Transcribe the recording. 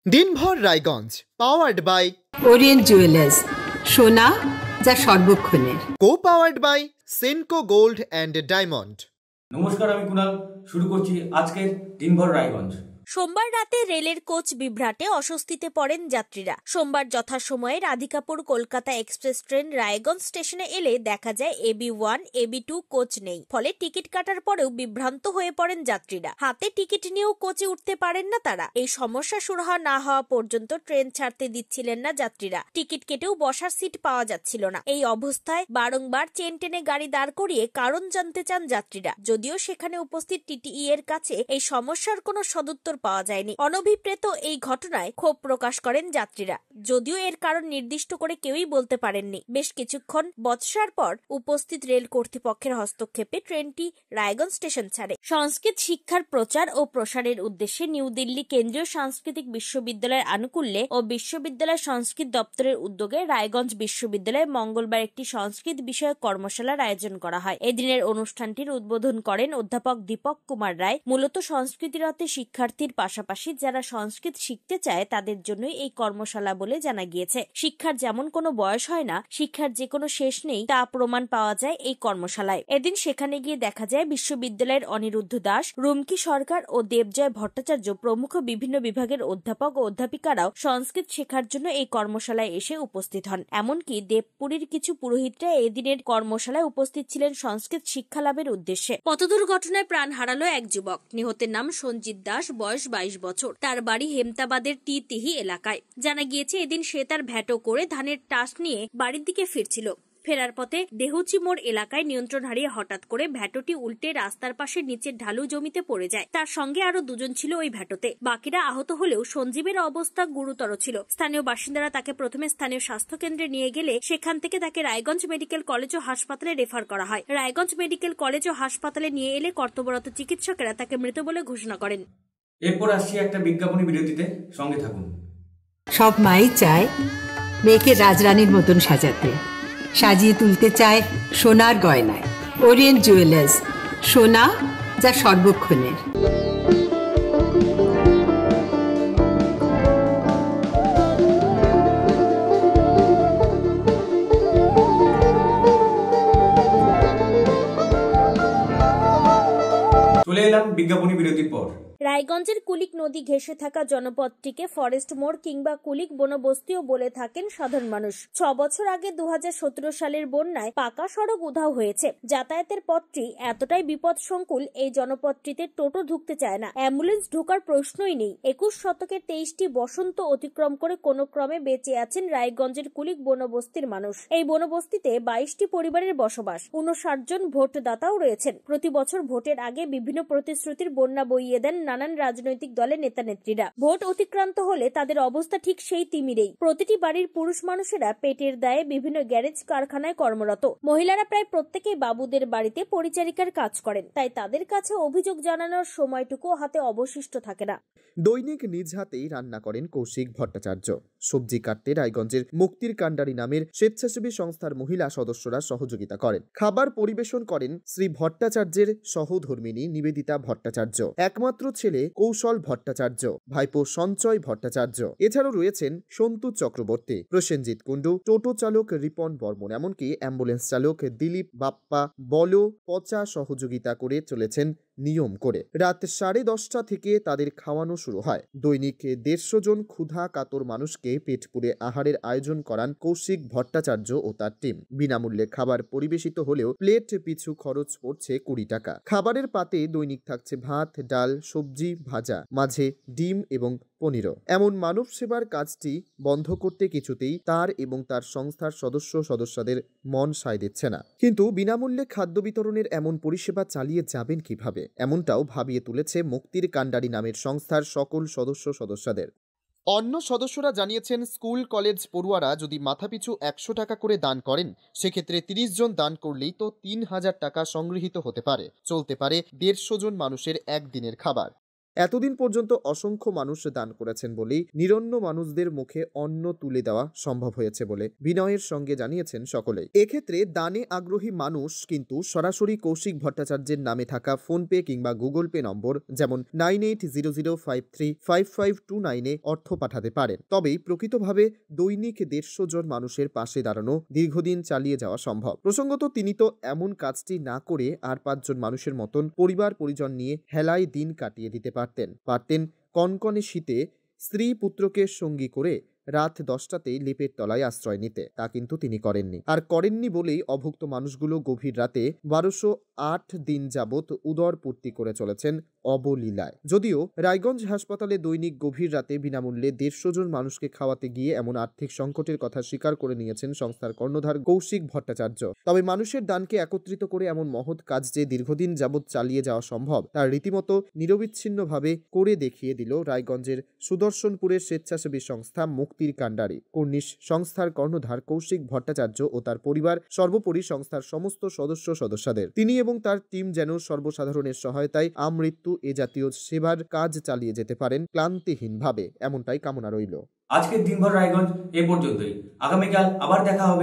দিনভর Raiganj powered by Orient Jewellers, সোনা যা সর্বক্ষণের। Powered by Senco Gold and Diamond. নমস্কার, আমি কুনাল। শুরু করছি আজকের দিনভর রায়গঞ্জ। সোমবার রাতে রেলের কোচ বিভ্রাটে অস্বস্তিতে পড়েন যাত্রীরা। সোমবার যথাসময়ে রাধিকাপুর কলকাতা এক্সপ্রেস ট্রেন রায়গঞ্জ স্টেশনে এলে দেখা যায় AB1, AB2 কোচ নেই। ফলে টিকিট কাটার পরেও বিভ্রান্ত হয়ে পড়েন যাত্রীরা। হাতে টিকিট নিয়েও কোচে উঠতে পারেন না তারা। এই সমস্যা শুরু না হওয়া পর্যন্ত ট্রেন ছাড়তে দিচ্ছিলেন না যাত্রীরা। টিকিট কেটেও বসার সিট পাওয়া যাচ্ছিল না। এই অবস্থায় বারংবার চেন টেনে গাড়ি দাঁড় করিয়ে কারণ জানতে চান যাত্রীরা। যদিও সেখানে উপস্থিত TTE এর কাছে এই সমস্যার কোনো সদুত্তর পাওয়া যায়নি। অনভিপ্রেত এই ঘটনায় ক্ষোভ প্রকাশ করেন যাত্রীরা। যদিও এর কারণ নির্দিষ্ট করে কেউই বলতে পারেননি। বেশ কিছুক্ষণ বচসার পর উপস্থিত রেল কর্তৃপক্ষের হস্তক্ষেপে ট্রেনটি রায়গঞ্জ স্টেশন ছাড়ে। সংস্কৃত শিক্ষার প্রচার ও প্রসারের উদ্দেশ্যে নিউ দিল্লি কেন্দ্রীয় সাংস্কৃতিক বিশ্ববিদ্যালয়ের আনুকূল্যে ও বিশ্ববিদ্যালয় সংস্কৃত দপ্তরের উদ্যোগে রায়গঞ্জ বিশ্ববিদ্যালয়ে মঙ্গলবার একটি সংস্কৃত বিষয়ক কর্মশালার আয়োজন করা হয়। এদিনের অনুষ্ঠানটির উদ্বোধন করেন অধ্যাপক দীপক কুমার রায়। মূলত সংস্কৃতিরতে শিক্ষার্থীর পাশাপাশি যারা সংস্কৃত শিখতে চায় তাদের জন্যই এই কর্মশালা বলে জানা গিয়েছে। শিক্ষার যেমন কোনো বয়স হয় না, শিক্ষার যে কোনো শেষ নেই তা প্রমাণ পাওয়া যায় এই কর্মশালায়। এদিন সেখানে গিয়ে দেখা যায় বিশ্ববিদ্যালয়ের অনিরুদ্ধ দাস, রুমকি সরকার ও দেবজয় ভট্টাচার্য প্রমুখ বিভিন্ন বিভাগের অধ্যাপক ও অধ্যাপিকারাও সংস্কৃত শেখার জন্য এই কর্মশালায় এসে উপস্থিত হন। এমনকি দেবপুরীর কিছু পুরোহিতরা এদিনের কর্মশালায় উপস্থিত ছিলেন সংস্কৃত শিক্ষা লাভের উদ্দেশ্যে। পথ দুর্ঘটনায় প্রাণ হারালো এক যুবক। নিহতের নাম সঞ্জিত দাস, বয়স 22 বছর। তার বাড়ি হেমতাবাদের তিহি এলাকায়। জানা গিয়েছে এদিন সে তার ভ্যাটো করে ধানের টাস নিয়ে বাড়ির দিকে ফিরছিল। ফেরার পথে দেহুচি মোড় এলাকায় নিয়ন্ত্রণ হারিয়ে হঠাৎ করে ভ্যাটোটি উল্টে রাস্তার পাশে নিচের ঢালু জমিতে পড়ে যায়। তার সঙ্গে আরো দুজন ছিল ওই ভ্যাটোতে। বাকিরা আহত হলেও সঞ্জীবের অবস্থা গুরুতর ছিল। স্থানীয় বাসিন্দারা তাকে প্রথমে স্থানীয় স্বাস্থ্য কেন্দ্রে নিয়ে গেলে সেখান থেকে তাকে রায়গঞ্জ মেডিকেল কলেজ ও হাসপাতালে রেফার করা হয়। রায়গঞ্জ মেডিকেল কলেজ ও হাসপাতালে নিয়ে এলে কর্তব্যরত চিকিৎসকেরা তাকে মৃত বলে ঘোষণা করেন। এরপর আসছি একটা বিজ্ঞাপনী বিরতিতে, সঙ্গে থাকুন। সব মাই চায় মেয়েকে রাজরানীর মতন সাজাতে, সাজিয়ে তুলতে চায় সোনার গয়নায়। ওরিয়েন্ট জুয়েলার্স, সোনা যা সর্বক্ষণের। চলে এলাম বিজ্ঞাপনী বিরতির পর। রায়গঞ্জের কুলিক নদী ঘেঁষে থাকা জনপদটিকে ফরেস্ট মোড় কিংবা কুলিক বনবস্তিও বলে থাকেন সাধারণ মানুষ। 6 বছর আগে 2017 সালের বন্যায় পাকা সড়ক উধাও হয়েছে। যাতায়াতের পথটি এতটাই বিপদসংকুল, এই জনপদটিতে টোটো ঢুকতে চায় না, অ্যাম্বুলেন্স ঢোকার প্রশ্নই নেই। 21 শতকের 23টি বসন্ত অতিক্রম করে কোনো ক্রমে বেঁচে আছেন রায়গঞ্জের কুলিক বনবস্তির মানুষ। এই বনবস্তিতে 22টি পরিবারের বসবাস। 59 জন ভোটদাতাও রয়েছেন। প্রতি বছর ভোটের আগে বিভিন্ন প্রতিশ্রুতির বন্যা বইয়ে দেন নানান রাজনৈতিক দলের নেতা নেত্রীরা। ভোট অতিক্রান্ত হলে তাদের অবস্থা ঠিক সেই তিমিরেই। প্রতিটি বাড়ির পুরুষ মানুষেরা পেটের দায়ে বিভিন্ন গ্যারেজ কারখানায় কর্মরত। মহিলারা প্রায় প্রত্যেকেই বাবুদের বাড়িতে পরিচারিকার কাজ করেন। তাই তাদের কাছে অভিযোগ জানানোর সময়টুকু হাতে অবশিষ্ট থাকে না। দৈনিক নিজ হাতেই রান্না করেন কৌশিক ভট্টাচার্য। সবজি কাটতে রায়গঞ্জের মুক্তির কাণ্ডারি নামের স্বেচ্ছাসেবী সংস্থার মহিলা সদস্যরা সহযোগিতা করেন। খাবার পরিবেশন করেন শ্রী ভট্টাচার্যের সহধর্মিণী নিবেদিতা ভট্টাচার্য, একমাত্র ছেলে কৌশল ভট্টাচার্য, ভাইপো সঞ্চয় ভট্টাচার্য। এছাড়াও রয়েছেন সন্তু চক্রবর্তী, প্রসেনজিৎ কুণ্ডু, টোটো চালক রিপন বর্মন, এমনকি অ্যাম্বুলেন্স চালক দিলীপ বাপ্পা বলো পচা সহযোগিতা করে চলেছেন নিয়ম করে। রাত 10:30 থেকে তাদের খাওয়ানো শুরু হয়। দৈনিক 150 জন ক্ষুধা কাতর মানুষকে পেট পুরে আহারের আয়োজন করান কৌশিক ভট্টাচার্য ও তার টিম। বিনামূল্যে খাবার পরিবেশিত হলেও প্লেট পিছু খরচ পড়ছে 20 টাকা। খাবারের পাতে দৈনিক থাকছে ভাত, ডাল, সবজি, ভাজা, মাঝে ডিম এবং পনিরও। এমন মানব সেবার কাজটি বন্ধ করতে কিছুতেই তার এবং তার সংস্থার সদস্যদের মন সায় দিচ্ছে না। কিন্তু বিনামূল্যে খাদ্য বিতরণের এমন পরিষেবা চালিয়ে যাবেন কিভাবে, এমনটাও ভাবিয়ে তুলেছে মুক্তির কাণ্ডারি নামের সংস্থার সকল সদস্যদের। অন্য সদস্যরা জানিয়েছেন, স্কুল কলেজ পড়ুয়ারা যদি মাথাপিছু 100 টাকা করে দান করেন, সেক্ষেত্রে 30 জন দান করলেই তো 3000 টাকা সংগৃহীত হতে পারে। চলতে পারে 150 জন মানুষের একদিনের খাবার। এতদিন পর্যন্ত অসংখ্য মানুষ দান করেছেন বলেই নিরন্ন মানুষদের মুখে অন্ন তুলে দেওয়া সম্ভব হয়েছে বলে বিনয়ের সঙ্গে জানিয়েছেন সকলেই। এক্ষেত্রে দানে আগ্রহী মানুষ কিন্তু সরাসরি কৌশিক ভট্টাচার্যের নামে থাকা ফোনপে কিংবা গুগল পে নম্বর যেমন 9800535529 অর্থ পাঠাতে পারেন। তবেই প্রকৃতভাবে দৈনিক 150 জন মানুষের পাশে দাঁড়ানো দীর্ঘদিন চালিয়ে যাওয়া সম্ভব। প্রসঙ্গত তিনি তো এমন কাজটি না করে আর 5 জন মানুষের মতন পরিবার পরিজন নিয়ে হেলায় দিন কাটিয়ে দিতে পারতেন কনকনে শীতে স্ত্রী পুত্রকে সঙ্গী করে রাত 10টাতেই লেপের তলায় আশ্রয় নিতে। তা কিন্তু তিনি করেননি, আর করেননি বলেই অভুক্ত মানুষগুলো গভীর রাতে 1208 দিন যাবৎ উদরপূর্তি করে চলেছেন অবলীলায়। যদিও রায়গঞ্জ হাসপাতালে দৈনিক গভীর রাতে বিনামূল্যে 150 জন মানুষকে খাওয়াতে গিয়ে এমন আর্থিক সংকটের কথা স্বীকার করে নিয়েছেন সংস্থার কর্ণধার কৌশিক ভট্টাচার্য। তবে মানুষের দানকে একত্রিত করে এমন মহৎ কাজ যে দীর্ঘদিন যাবৎ চালিয়ে যাওয়া সম্ভব তার রীতিমতো নিরবিচ্ছিন্নভাবে করে দেখিয়ে দিল রায়গঞ্জের সুদর্শনপুরের স্বেচ্ছাসেবী সংস্থা মুক্তির কাণ্ডারি। কর্নিশ সংস্থার কর্ণধার কৌশিক ভট্টাচার্য ও তার পরিবার, সর্বোপরি সংস্থার সমস্ত সদস্যদের। তিনি এবং তার টিম যেন সর্বসাধারণের সহায়তায় আমৃত্যু এ জাতীয় সেবার কাজ চালিয়ে যেতে পারেন ক্লান্তিহীনভাবে, এমনটাই কামনা রইল। আজকের দিনভর রায়গঞ্জ এ পর্যন্তই। আগামীকাল আবার দেখা হবে।